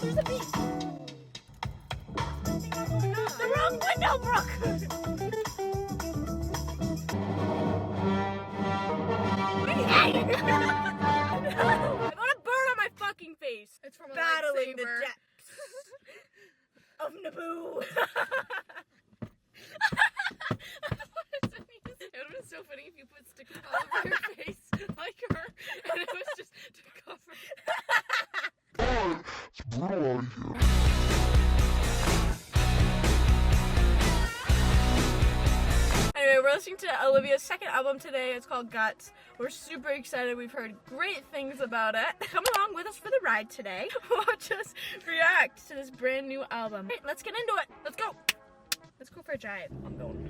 There's a beat. The wrong window, Brooke. I got a burn on my fucking face. It's from a battling the lightsaber. depths of Naboo. It would have been so funny if you put stickers all over your face like her, and it was just to cover. It's brutal out here. Anyway, we're listening to Olivia's second album today. It's called Guts. We're super excited. We've heard great things about it. Come along with us for the ride today. Watch us react to this brand new album. Right, let's get into it. Let's go. Let's go for a drive. I'm going.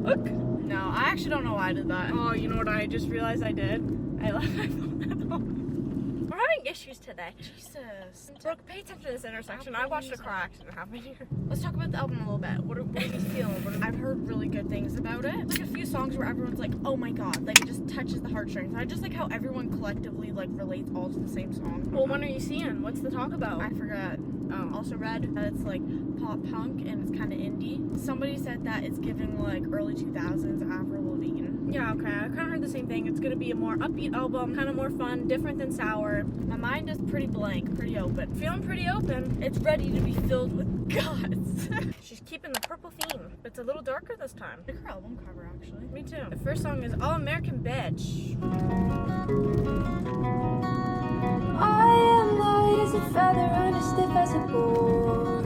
Brooke. No, I actually don't know why I did that. Oh, you know what I just realized I did? I left my phone at home. We're having issues today. Jesus. Brooke, pay attention to this intersection. I watched a car accident happen here. Let's talk about the album a little bit. What are you feeling? I've heard really good things about it. Like a few songs where everyone's like, oh my god, like it just touches the heartstrings. I just like how everyone collectively like relates all to the same song. Well, when are you seeing? What's the talk about? I forgot. Also read that it's like pop punk and it's kind of indie. Somebody said that it's giving like early 2000s Avril Lavigne. Yeah, okay. I kind of heard the same thing. It's gonna be a more upbeat album, kind of more fun, different than Sour. My mind is pretty blank, pretty open. Feeling pretty open. It's ready to be filled with guts. She's keeping the purple theme. It's a little darker this time. I like her album cover, actually. Me too. The first song is All American Bitch. I am light as a feather and as stiff as a board.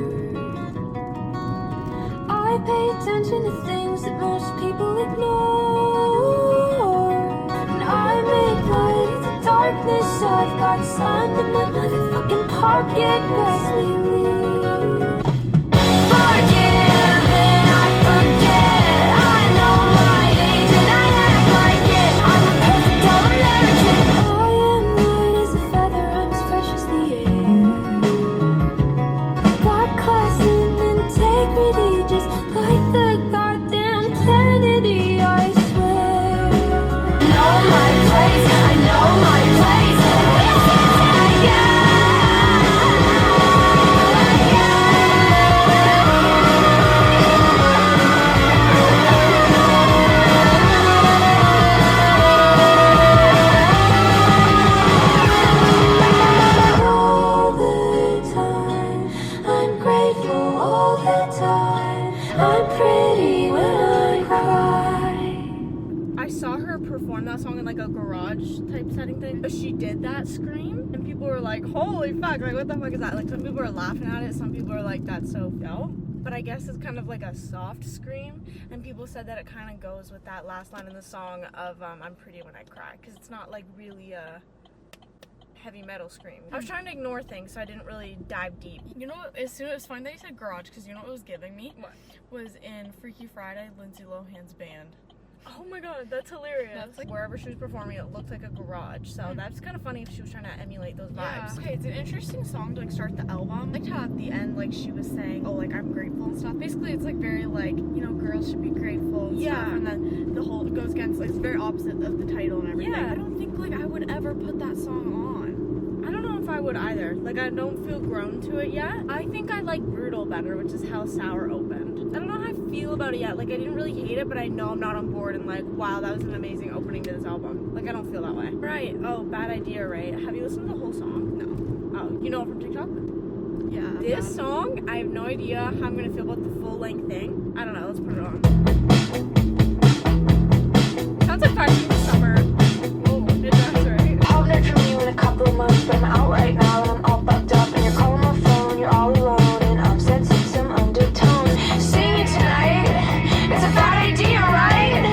I pay attention to things that most people ignore. And I make light of the darkness. I've got sun in my motherfucking pocket. Wesley. Forgive and I forget. I know my age and I act like it. I'm a perfect all-American. I am light as a feather, I'm as fresh as the air. Got class and integrity, just like the goddamn Kennedy, I swear. Know my place, I know my place. All the time, I'm grateful all the time. I'm pretty when I cry. I saw her perform that song in like a garage type setting thing, but she did that scream and people were like, holy fuck, like what the fuck is that? Like some people are laughing at it, some people are like, that's so dope. But I guess it's kind of like a soft scream, and people said that it kind of goes with that last line in the song of I'm pretty when I cry, because it's not like really a heavy metal scream. I was trying to ignore things, so I didn't really dive deep. You know what? As soon as funny that you said garage, because you know what it was giving me? What? Was in Freaky Friday, Lindsay Lohan's band. Oh my god, that's hilarious. That's like- wherever she was performing, it looked like a garage. So that's kind of funny if she was trying to emulate those Yeah. vibes. Okay, it's an interesting song to like start the album. I liked how at the end, like she was saying, oh, like I'm grateful and stuff. Basically, it's like very like, You know, girls should be grateful. And Yeah. stuff. And then the whole it goes against, like, it's very opposite of the title and everything. Yeah. I don't think like I would ever put that song on. I don't know if I would either. Like I don't feel grown to it yet. I think I like Brutal better, which is how Sour opened. I don't know how I feel about it yet. Like I didn't really hate it, but I know I'm not on board and like, wow, that was an amazing opening to this album. Like I don't feel that way. Right. Oh, Bad Idea, right? Have you listened to the whole song? No. Oh, you know it from TikTok? yeah. This song, I have no idea how I'm gonna feel about the full length thing. I don't know, let's put it on. Sounds like Fighting the Summer. Whoa, it does, right? Haven't heard from you in a couple of months, but I'm out right now and I'm all bugged up. And you're calling my phone, you're all alone, and I'm sensing some undertones. Sing it tonight, it's a bad idea, right?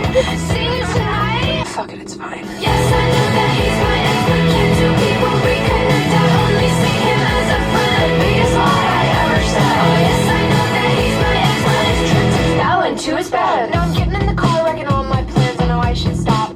Sing it tonight. Fuck it, it's fine. Yes, I know that he's my ex, but can't two people reconnect? I only see him as a friend. Biggest lie I ever said. Oh yes, I know that he's my ex, but his tricks fell into his bed. Now I'm getting in the car, wrecking all my plans. I know I should stop.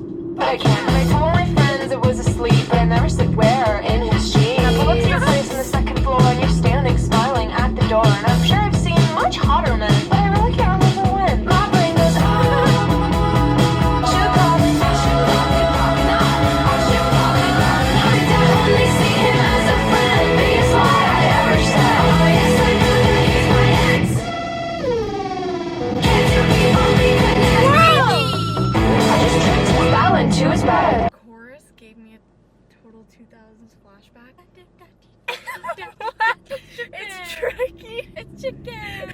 total 2000s flashback. It's tricky. It's chicken.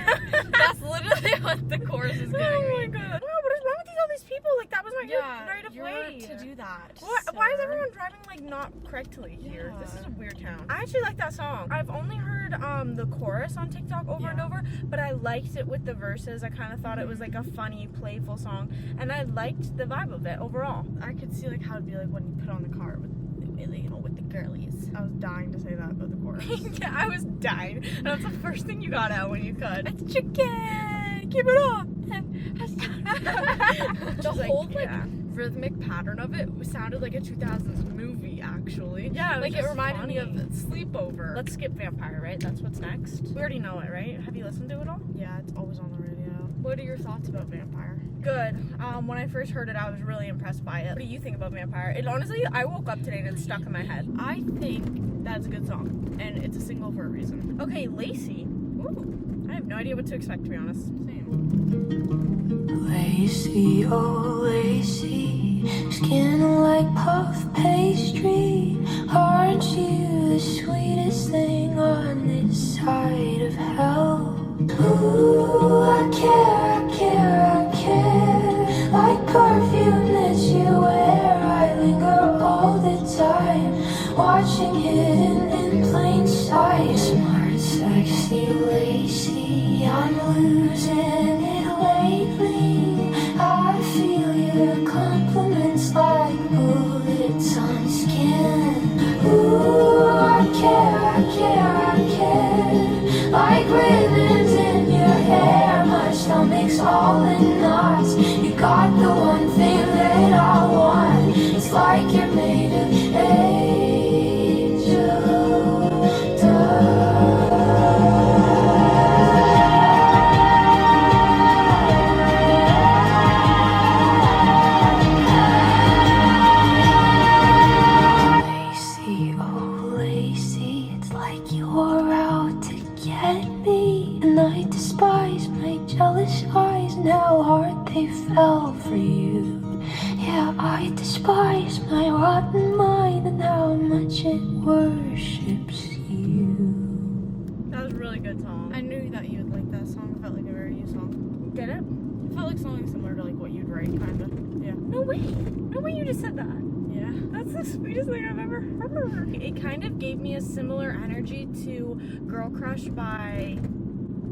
That's literally what the chorus is giving Oh my me. god. No, what is wrong with all these people? Like, that was not your right of you're way to do that. Why is sir. everyone driving like not correctly here? Yeah. This is a weird town. I actually like that song. I've only heard the chorus on TikTok over and over, but I liked it with the verses. I kind of thought it was like a funny, playful song, and I liked the vibe of it overall. I could see like how it'd be like when you put on the car with with the girlies. I was dying to say that about the chorus. Yeah, I was dying. And that's the first thing you got out when you could. It's chicken. Keep it up. The whole rhythmic pattern of it sounded like a 2000s movie, actually. Yeah, like it reminded me of Sleepover. Let's skip Vampire, right? That's what's next. We already know it, right? Have you listened to it all? Yeah, it's always on the radio. What are your thoughts about Vampire? Good. When I first heard it, I was really impressed by it. What do you think about Vampire? It honestly, I woke up today and it's stuck in my head. I think that's a good song, and it's a single for a reason. Okay, Lacey. Ooh, I have no idea what to expect, to be honest. Same. Lacy, oh Lacy, skin like puff pastry. Aren't you the sweetest thing on this side of hell? Ooh, I care, like perfume that you wear. I linger all the time, watching hidden in plain sight. Smart, sexy, lacy, I'm losing it lately. I feel your compliments like bullets on skin. Ooh, I care, like ribbons in your hair. My stomach's all in knots. You got the one thing that I want. It's like you're made of angel dust. Lacy, oh Lacy, it's like you're out to get me. And I despise my jealous eyes and how hard they fell for you. Yeah, I despise my rotten mind and how much it worships you. That was a really good song. I knew that you would like that song. It felt like a very you song. Get it? It felt like something similar to like what you'd write, kinda. Yeah. No way. No way you just said that. Yeah. That's the sweetest thing I've ever heard. It kind of gave me a similar energy to Girl Crush by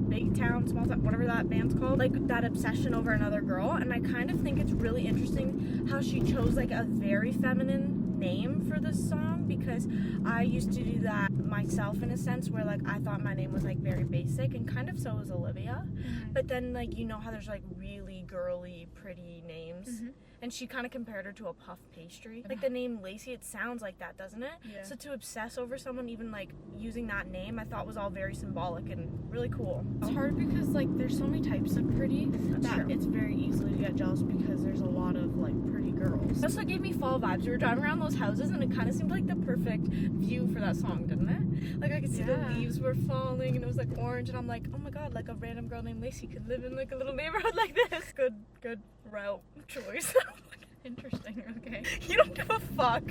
Big Town, Small Town, whatever that band's called. Like that obsession over another girl. And I kind of think it's really interesting how she chose like a very feminine name for this song, because I used to do that myself in a sense where like I thought my name was like very basic, and kind of so is Olivia. But then like you know how there's like really girly pretty names, and she kind of compared her to a puff pastry. Like the name Lacey, it sounds like that, doesn't it? Yeah. So to obsess over someone even like using that name, I thought was all very symbolic and really cool. It's hard because like there's so many types of pretty That's that true. it's very easily to get jealous because there's a lot of like pretty girls. It also gave me fall vibes. We were driving around those houses and it kind of seemed like the perfect view for that song, didn't it? Like I could see the Yeah. leaves were falling and it was like orange, and I'm like, oh my god, like a random girl named Lacey could live in like a little neighborhood like this. Good route choice. Interesting. Okay. You don't give a fuck.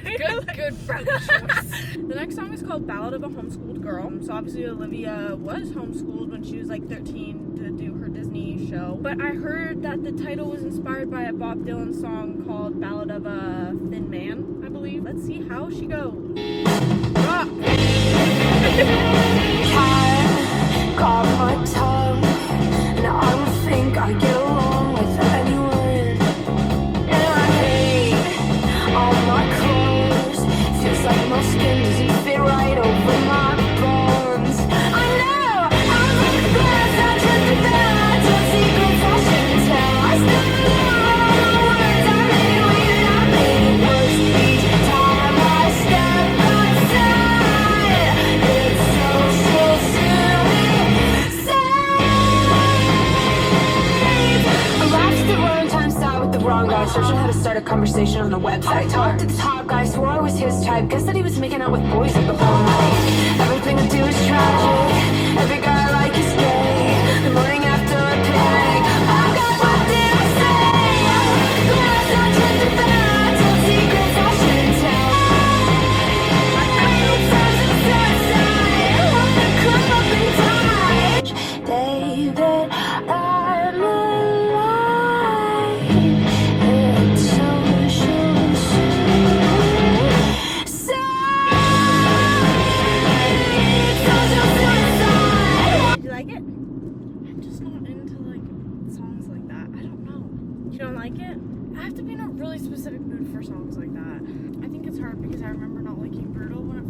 Good route choice. The next song is called Ballad of a Homeschooled Girl. So obviously Olivia was homeschooled when she was like 13 to do her Disney show. But I heard that the title was inspired by a Bob Dylan song called Ballad of a Thin Man, I believe. Let's see how she goes. Rock. I got my tongue, and I don't think I get along with anyone. And I hate all my clothes. Feels like my skin doesn't fit right over my bones. I know I'm like a glass, I drifted down. I tell secrets I shouldn't tell. I still remember all the words I made when I made it worse. Each time I step outside, it's so I laughed at the wrong time, sat with the wrong guy, searching how to start a conversation on a website. Talked to the top guy, swore I was his type. Guess that he was making out with boys at the whole night. Everything I do is tragic. Every guy I like is gay. The morning after a picnic, I've got nothing to say. Glass I drifted back, told secrets I shouldn't tell.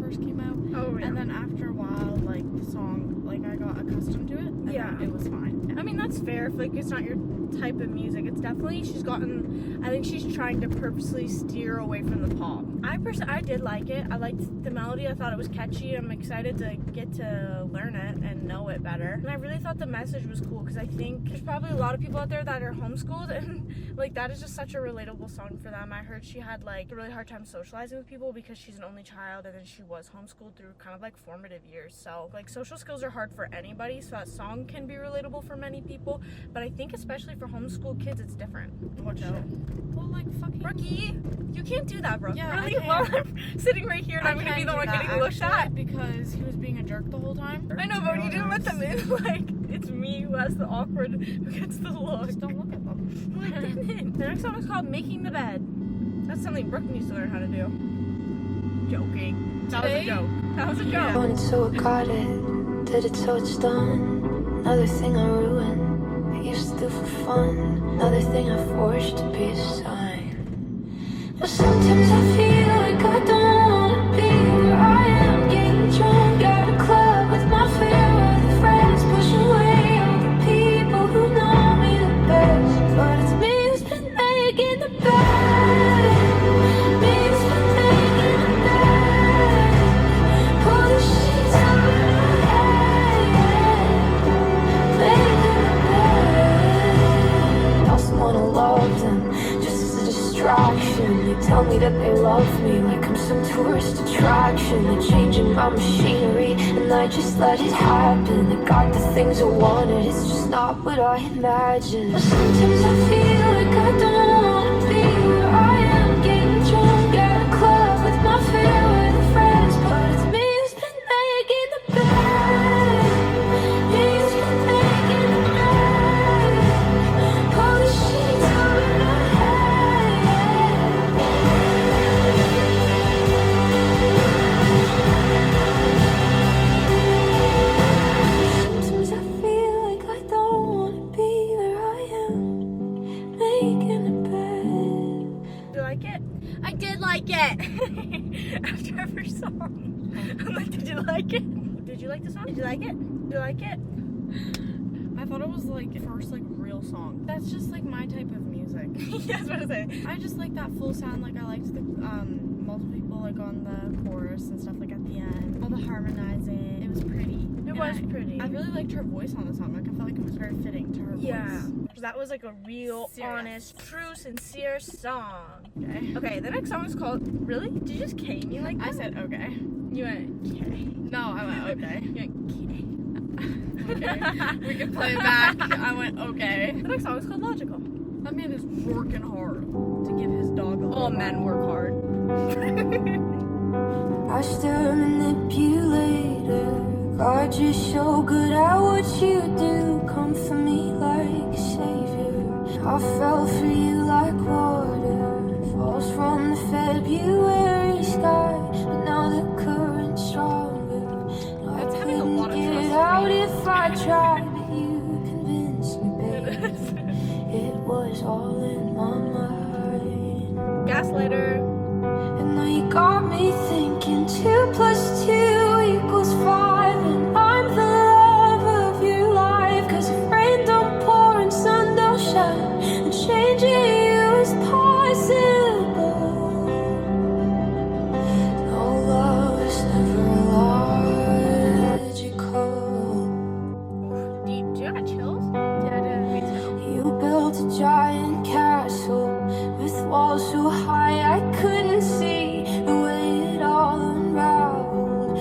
first came out. Oh, yeah. And then after a while, like, the song, like, I got accustomed to it. And Yeah. then it was fine. I mean, that's fair. If, like, it's not your type of music, it's definitely, I think she's trying to purposely steer away from the pop. I did like it. I liked the melody. I thought it was catchy. I'm excited to get to learn it and know it better. And I really thought the message was cool because I think there's probably a lot of people out there that are homeschooled, and like that is just such a relatable song for them. I heard she had like a really hard time socializing with people because she's an only child, and then she was homeschooled through kind of like formative years. So like social skills are hard for anybody, so that song can be relatable for many people. But I think especially for homeschool kids, it's different. Watch out. Well, like, fucking... Brookie, you can't do that, Brooke. Yeah, really? I While can't. I'm sitting right here and I'm gonna be the one getting looked at. Because he was being a jerk the whole time. I know, but when you didn't let them in, like, it's me who has the awkward, who gets the look. Just don't look at them. No, I didn't. The next song is called Making the Bed. That's something Brooke needs to learn how to do. Joking. That was a joke. That was a joke. Wanted so I got it, did it so it's done. Another thing I ruined, I used to do for fun. Another thing I forced to be a sign. But sometimes I feel like I don't wanna be where I am. Getting drunk at a club with my favorite friends, pushing away all the people who know me the best. But it's me who's been making the bed. Me who's been making the bed. Pull the sheets over my head. Making the bed. Tell someone I love them just as a distraction. They tell me that they love me like I'm some tourist attraction. They're changing my machinery and I just let it happen. I got the things I wanted, it's just not what I imagined. But sometimes I feel like I don't wanna be where I am. Getting drunk at a club with my favorite friends. But it's me who's been making the bed. Me who's been making the bed. Pull the sheets over my head. Sometimes I feel like I don't wanna be where I am. Making a bed. Did you like it? I did like it! After every song. I'm like, did you like it? Did you like the song? Did you like it? Did you like it? I thought it was, like, first, like, real song. That's just, like, my type of music. Yeah, I was about to say. I just like that full sound. Like, I liked the, multiple people, like, on the chorus and stuff, like, at the end. All the harmonizing. It was pretty. It was pretty. I really liked her voice on the song. Like, I felt like it was very fitting to her Yeah. voice. That was like a real, Serious. honest, true, sincere song. Okay. Okay, the next song is called, really? Did you just K me like that? I said, okay. You went K. No, I went, okay. You went K. Okay. We can play it back. I went, okay. The next song is called Logical. That man is working hard to give his dog a little All men work hard. I still manipulator. God, you're so good at what you do. Come for me like a savior. I fell for you like water. Falls from the February sky. But now the current's stronger. No, That's I having a lot of couldn't trust get in out me. if I tried. But you convinced me, babe. It was all in my mind. Gaslighter. And now you got me thinking 2 + 2 = 5. And I'm the love of your life. 'Cause if rain don't pour and sun don't shine, then changing you is possible. No, love is never logical. Deep. Do you have chills? Yeah, I did. Me too. You built a giant castle with walls so high I couldn't see the way it all unraveled.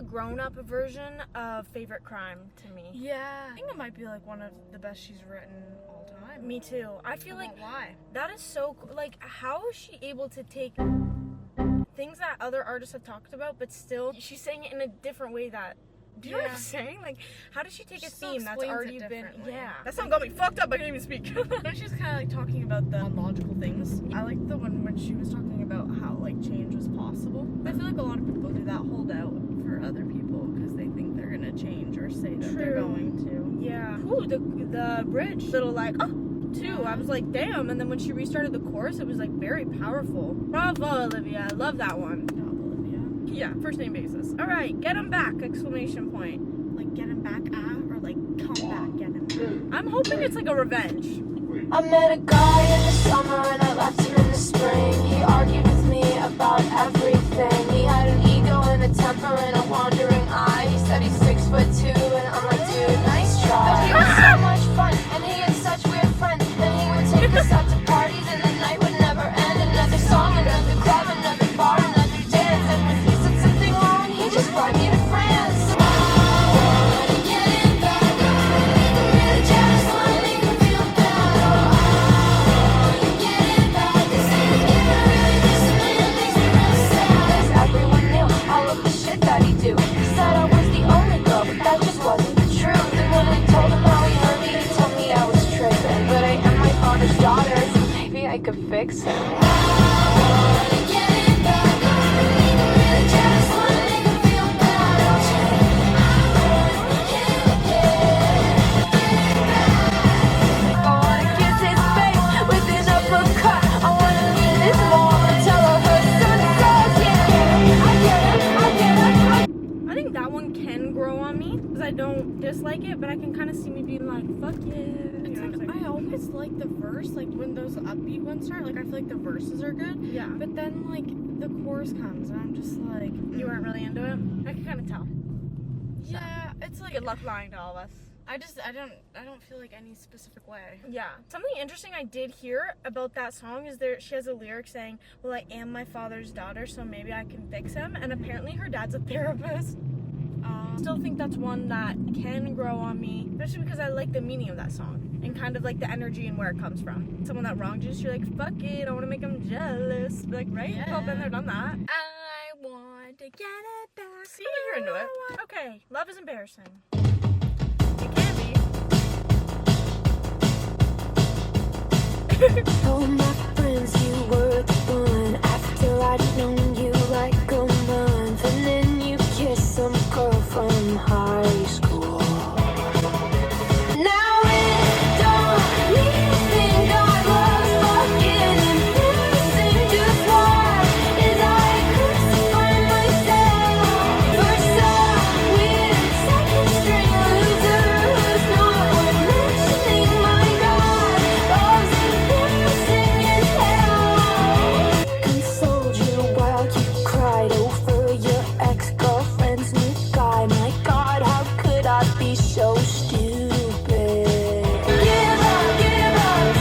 a grown-up version of Favorite Crime to me. Yeah. I think it might be like one of the best she's written all time. Me too. I feel like why? that is so like, how is she able to take things that other artists have talked about, but still she's saying it in a different way that. Do you know what I'm saying? Like, how does she take a theme that's already been? Yeah. That song got me fucked up. I can't even speak. But she's kind of like talking about the unlogical things. I like the one when she was talking about how like change was possible. I feel like a lot of people do that hold out for other people because they think they're gonna change or say that they're going to. Yeah. Ooh, the bridge. Little like, oh, too. I was like, damn. And then when she restarted the chorus, it was like very powerful. Bravo, Olivia. I love that one. Yeah, first name basis. All right, get him back! Exclamation point. Like get him back or like come back, get him back. I'm hoping it's like a revenge. I met a guy in the summer and I left him in the spring. He argued with me about everything. He had an ego and a temper and a wandering eye. He said he's 6'2" and I'm like, dude, nice try. But he was so much fun and he had such weird friends. Then he would take us out to parties and the night would never end. Another song, another club, another bar, another dance. And when he said something wrong, he just brought me to France. I could fix it. I think that one can grow on me because I don't dislike it, but I can kind of see me being like, fuck yeah. I always like the verse, like when those upbeat ones start, like I feel like the verses are good. Yeah. But then like the chorus comes and I'm just like, You weren't really into it? I can kind of tell. yeah, it's like Good luck lying to all of us. I don't feel like any specific way. Yeah. Something interesting I did hear about that song is she has a lyric saying, well, I am my father's daughter, so maybe I can fix him. And apparently her dad's a therapist. Still think that's one that can grow on me, especially because I like the meaning of that song and kind of like the energy and where it comes from. Someone that wronged you, so you're like, fuck it, I want to make them jealous. Like, right? Yeah. We've all been there, done that. I want to get it back. See, you're into it. Okay, love is embarrassing. It can be. Told my friends you were the one after I'd known you like a month, and then you kissed some girl from high school. Now it don't mean you think I was fucking embarrassing. Just why did I crucify myself for some weird second string loser who's not worth mentioning? My God, love's embarrassing as hell. Consoled you while you cried over your ex-girlfriend's new guy. My God, how could I be so stupid? Give up,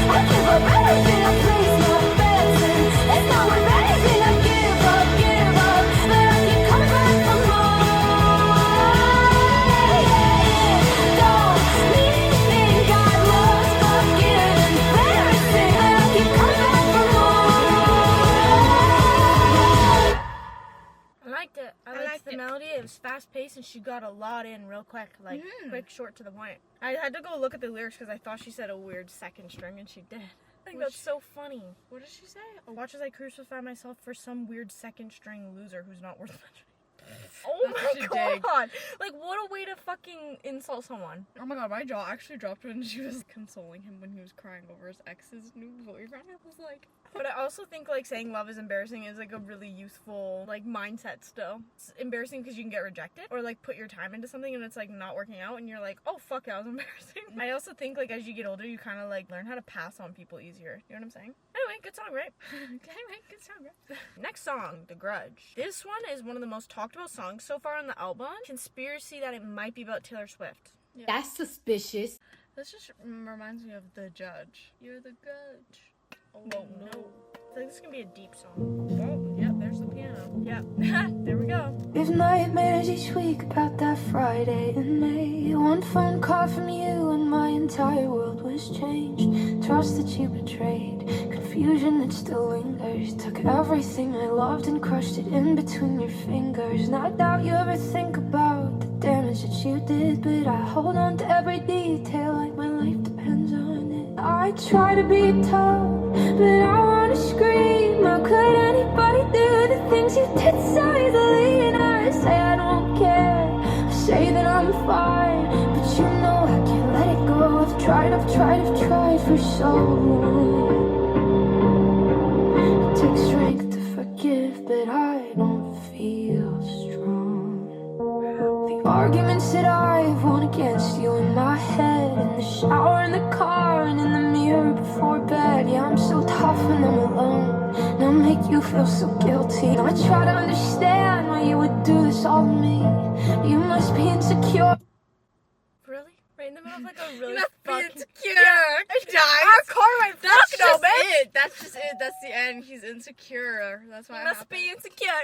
I give up everything I place my bets in. It's not worth anything I give up, but I keep coming back for more. Don't make me think I was fucking embarrassing, but I keep coming back for more. I liked it. I liked the melody. It was fast paced and she got a lot in real quick. Like, quick, short, to the point. I had to go look at the lyrics because I thought she said a weird second string and she did. I think that's so funny. What did she say? Watch as I crucify myself for some weird second string loser who's not worth mentioning. Oh That's my a dig. god! Like, what a way to fucking insult someone. Oh my god, my jaw actually dropped when she was consoling him when he was crying over his ex's new boyfriend. I was like, But I also think, like, saying love is embarrassing is, like, a really useful, like, mindset still. It's embarrassing because you can get rejected or, like, put your time into something and it's, like, not working out and you're like, oh, fuck, that was embarrassing. I also think, like, as you get older, you kind of, like, learn how to pass on people easier. You know what I'm saying? Anyway, good song, right? good song, right? Next song, The Grudge. This one is one of the most talked about songs so far on the album. Conspiracy that it might be about Taylor Swift. Yeah. That's suspicious. This just reminds me of The Judge. You're the judge. Oh Whoa, no. I feel like this is gonna be a deep song. Oh, yeah, there's the piano. Yep. There we go. If nightmares each week about that Friday in May. One phone call from you and my entire world was changed. Trust that you betrayed, confusion that still lingers. Took everything I loved and crushed it in between your fingers. And I doubt you ever think about the damage that you did, but I hold on to every detail like my life depends on it. I try to be tough, but I wanna scream. How could anybody do the things you did so easily? And I say I don't care, I say that I'm fine, but you know I can't let it go. I've tried for so long. It takes strength to forgive, but I don't feel strong. The arguments that I've won against you in my head, in the shower, in the car, and in the mirror before bed. Yeah, I'm so tough when I'm alone, and I make you feel so guilty. And I try to understand why you would do this all to me. You must be insecure. Really? Right in the middle of like a really You must be fucking... insecure. Yeah, I died. our car went That's fuck no, just bitch. it. That's just it. That's the end. He's insecure. That's why You it must happened. be insecure.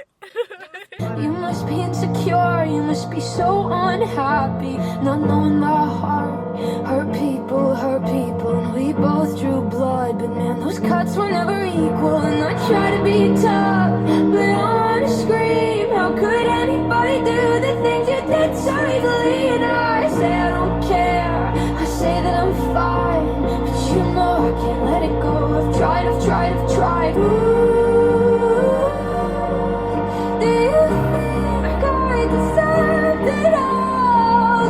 You must be insecure, you must be so unhappy, not knowing my heart. Hurt people, and we both drew blood, but man, those cuts were never equal. And I try to be tough, but I wanna scream. How could anybody do the things you did so easily? And I say I don't care, I say that I'm fine, but you know I can't let it go. I've tried. Ooh, do you think I deserved it all?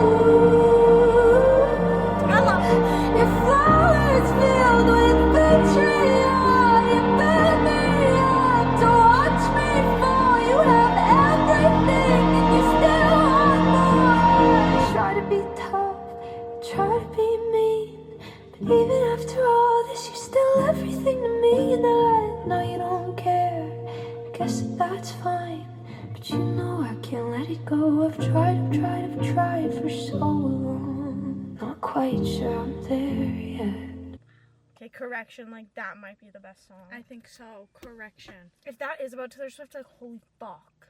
I love it. Your flowers filled with betrayal. You built me up to watch me fall. You have everything and you still want more. I try to be tough, I try to be mean, but even after all this, you're still everything to me. And I know you don't care, I guess that's fine, but you know I can't let it go. I've tried for so long. Not quite sure I'm there yet. Okay, correction, like that might be the best song. I think so. Correction. If that is about Taylor Swift, like holy fuck.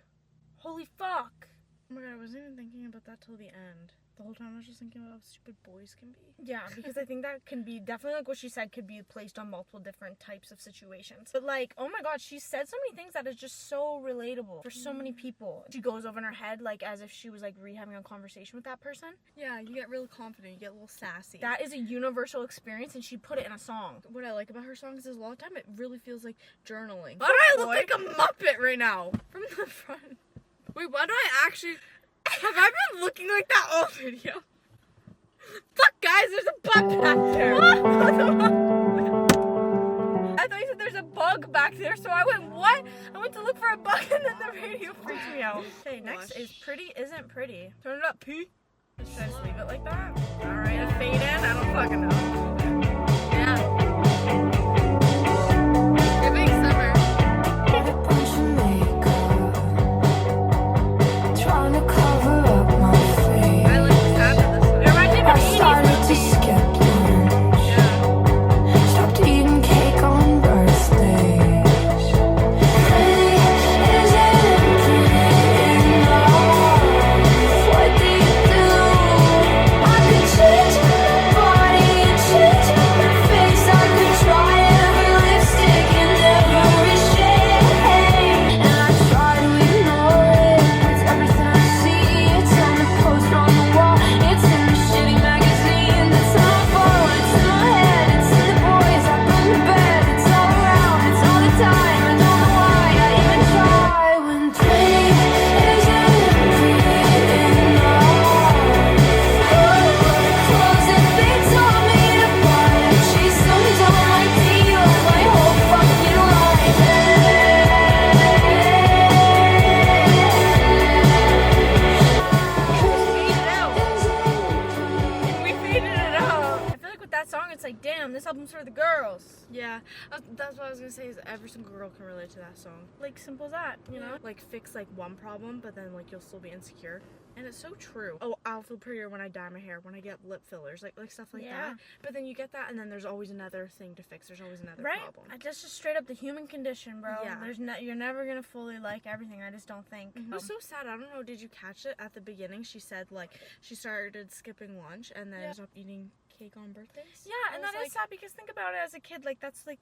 Holy fuck. Oh my god, I wasn't even thinking about that till the end. The whole time I was just thinking about how stupid boys can be. Yeah, because I think that can be definitely, like what she said, could be placed on multiple different types of situations. But like, oh my god, she said so many things that is just so relatable for so many people. She goes over in her head like as if she was like having a conversation with that person. Yeah, you get really confident. You get a little sassy. That is a universal experience, and she put it in a song. What I like about her songs is a lot of time it really feels like journaling. Why do I look like a Muppet right now? From the front? Wait, why do I actually... Have I been looking like that all video? Fuck, guys, there's a bug back there. I thought you said there's a bug back there, so I went, what? I went to look for a bug, and then the radio freaked me out. Okay, next is Pretty Isn't Pretty. Turn it up, P. Should I just leave it like that? Alright, a fade in? I don't fucking know. Yeah. You're being summer. A bunch of makeup, trying to cover up my face. I like the sound of this one. It reminds me of I an 80s started to skip lunch. Yeah. Stopped eating cake on birthdays. Pretty isn't pretty enough. What do you do? I could change my body and change my face. I could try every lipstick and every shade. And I try to ignore it. It's everything I see. It's on the poster on the wall. It's in the shitty magazine. It's on my phone. It's in my head. It's in the boys up in the bed. It's all around. It's all the time. I don't know why I even try when pretty isn't pretty enough. Clothes that they told me to buy. She's so dumb like you. My whole fucking life. We faded it out. I feel like with that song, it's like, damn, this album's for the girls. Yeah, that's what I was gonna say. Is every single girl can relate to that song. Like, simple as that, you know? Like fix like one problem, but then like you'll still be insecure, And it's so true. Oh, I'll feel prettier when I dye my hair, when I get lip fillers, like stuff like that. But then you get that, and then there's always another thing to fix. There's always another problem. That's just straight up the human condition, bro. Yeah. You're never gonna fully like everything. I just don't think. It was so sad. I don't know. Did you catch it at the beginning? She said like she started skipping lunch and then stopped eating cake on birthdays. Yeah, and that is sad because think about it as a kid, like that's like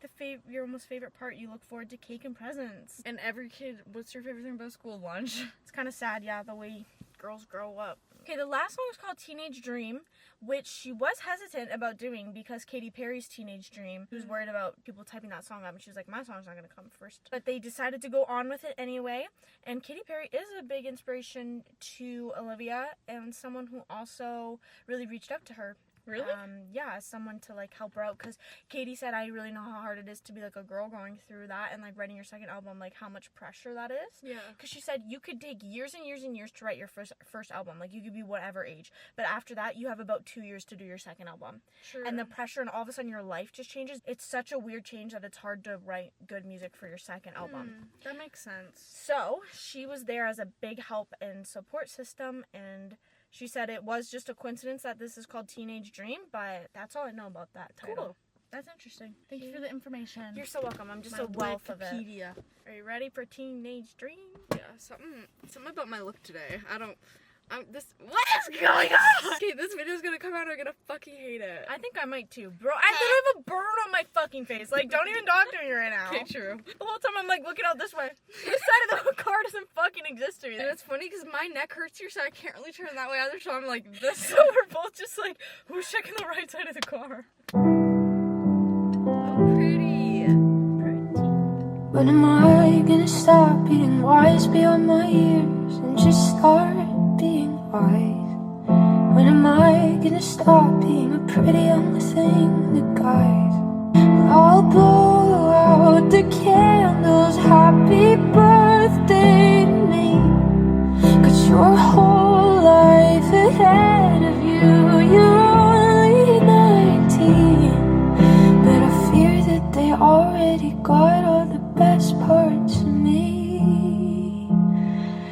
your most favorite part. You look forward to cake and presents. And every kid, what's your favorite thing about school? Lunch. It's kind of sad, yeah, the way girls grow up. Okay, the last song is called Teenage Dream, which she was hesitant about doing because Katy Perry's Teenage Dream. She was worried about people typing that song up, and she was like, my song's not going to come first. But they decided to go on with it anyway, and Katy Perry is a big inspiration to Olivia, and someone who also really reached out to her. Really? Yeah, as someone to like help her out, because Katie said, I really know how hard it is to be like a girl going through that and like writing your second album, like how much pressure that is. Yeah. Because she said you could take years and years and years to write your first album, like you could be whatever age, but after that you have about 2 years to do your second album. Sure. And the pressure, and all of a sudden your life just changes. It's such a weird change that it's hard to write good music for your second album. That makes sense. So she was there as a big help and support system, and she said it was just a coincidence that this is called Teenage Dream, but that's all I know about that title. Cool. That's interesting. Thank you for the information. You're so welcome. I'm just My a wealth of it. Wikipedia. Are you ready for Teenage Dream? Yeah, something about my look today. What is going on? Okay, this video's gonna come out and I'm gonna fucking hate it. I think I might too. Bro, I literally have a burn on my fucking face. Like, don't even talk to me right now. Okay, true. The whole time I'm like looking out this way. This side of the car doesn't fucking exist to me. And it's funny because my neck hurts here, so I can't really turn that way either, so I'm like this. So we're both just like, who's checking the right side of the car? Oh, pretty. When am I gonna stop being wise beyond my years and just start being wise? When am I gonna stop being a pretty young thing that guys? I'll blow out the candles, happy birthday to me. Got your whole life ahead of you, you're only 19. But I fear that they already got all the best parts of me.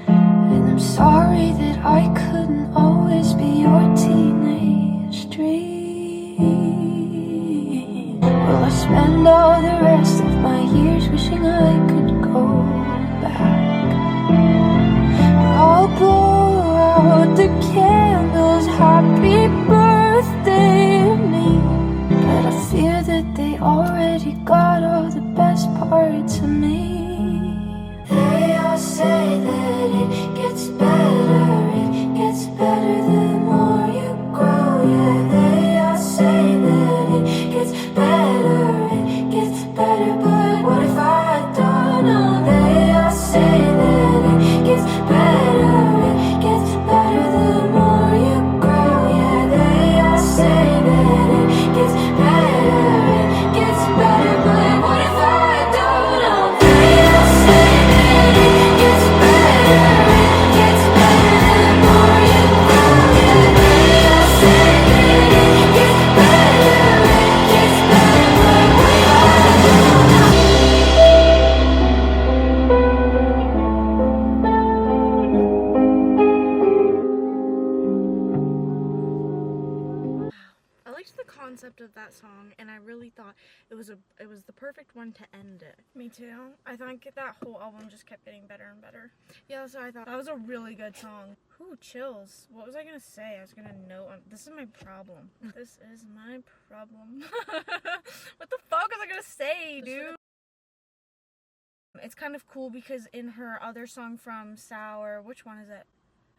And I'm sorry that I couldn't always be your teenage dream. Will I spend all the rest of my years wishing I could go back? I'll blow out the candles, happy birthday to me. But I fear that they already got all the best parts of me. They all say that it gets better the more you grow. Yeah, they all say that it gets better, but what if I don't know? They all say that it gets better the more you grow. Yeah, they all say that it gets better, but what if I don't know? They all say that it gets better the more you grow. Yeah, they all say that it gets better, but what if I don't know? I liked the concept of that song, and I really thought it was the perfect one to end it. Me too. I think that whole album just kept getting better and better. Yeah, that's what I thought. That was a really good song. Whew, chills. What was I gonna say? I was gonna note on, this is my problem. This is my problem. What the fuck was I gonna say, dude? It's kind of cool because in her other song from Sour, which one is it?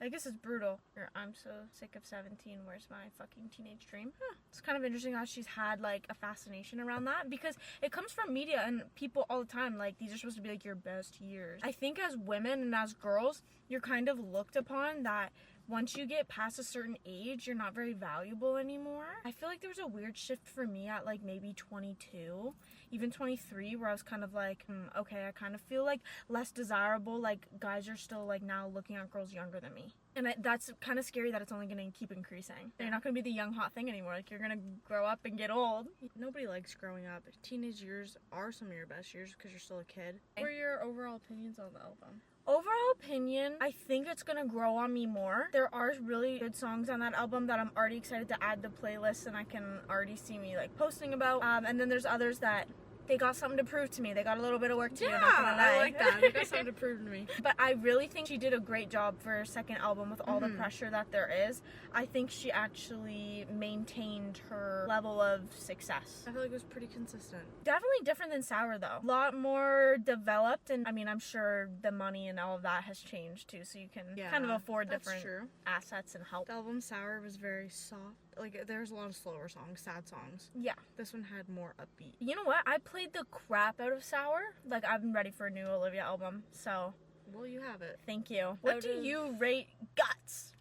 I guess it's Brutal. Or I'm so sick of 17, where's my fucking teenage dream? It's kind of interesting how she's had like a fascination around that, because it comes from media and people all the time, like these are supposed to be like your best years. I think as women and as girls, you're kind of looked upon that once you get past a certain age, you're not very valuable anymore. I feel like there was a weird shift for me at like maybe 22, even 23, where I was kind of like, okay, I kind of feel like less desirable. Like guys are still like now looking at girls younger than me. And that's kind of scary that it's only going to keep increasing. You're not going to be the young hot thing anymore. Like you're going to grow up and get old. Nobody likes growing up. Teenage years are some of your best years because you're still a kid. What were your overall opinions on the album? Overall opinion, I think it's gonna grow on me more. There are really good songs on that album that I'm already excited to add to playlists and I can already see me like posting about. And then there's others that they got something to prove to me. They got a little bit of work to do. Not gonna lie. I like that. They got something to prove to me. But I really think she did a great job for her second album with all the pressure that there is. I think she actually maintained her level of success. I feel like it was pretty consistent. Definitely different than Sour though. A lot more developed, and I mean, I'm sure the money and all of that has changed too, so you can kind of afford different assets and help. The album Sour was very soft. Like, there's a lot of slower songs, sad songs. Yeah. This one had more upbeat. You know what? I played the crap out of Sour. Like, I'm ready for a new Olivia album, so. Well, you have it. Thank you. What do you rate Guts?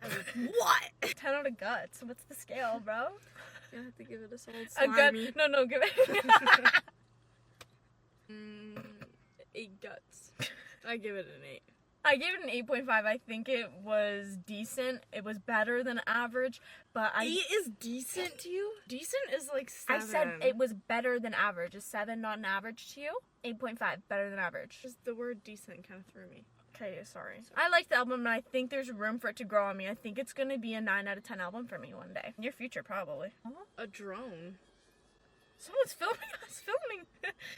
What? 10 out of Guts. What's the scale, bro? You have to give it a solid A slimy. gut. No, give it. 8 guts. I give it an 8. I gave it an 8.5. I think it was decent. It was better than average, but 8 is decent to you? Decent is like 7. I said it was better than average. Is 7 not an average to you? 8.5, better than average. Just the word decent kind of threw me. Okay, sorry. I like the album, and I think there's room for it to grow on me. I think it's going to be a 9 out of 10 album for me one day. Near future, probably. A drone. Someone's filming us, filming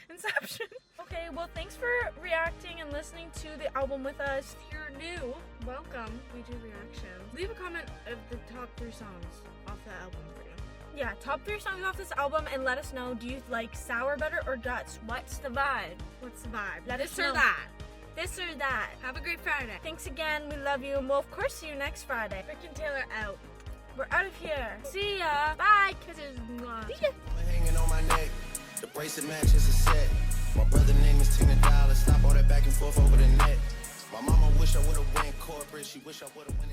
Inception. Okay, well, thanks for reacting and listening to the album with us. If you're new, Welcome. We do reactions. Leave a comment of the top 3 songs off that album for you. yeah, top 3 songs off this album, and let us know, do you like Sour better or Guts? What's the vibe? What's the vibe? Let this us or know. that. This or that. Have a great Friday. Thanks again, we love you, and we'll of course see you next Friday. Brooke and Taylor out. We're out of here. See ya. Bye. Kisses. See ya. Hanging on my neck, the bracelet matches a set. My brother name is Tina Dollar. Stop all that back and forth over the net. My mama wish I would've went corporate. She wish I would've went.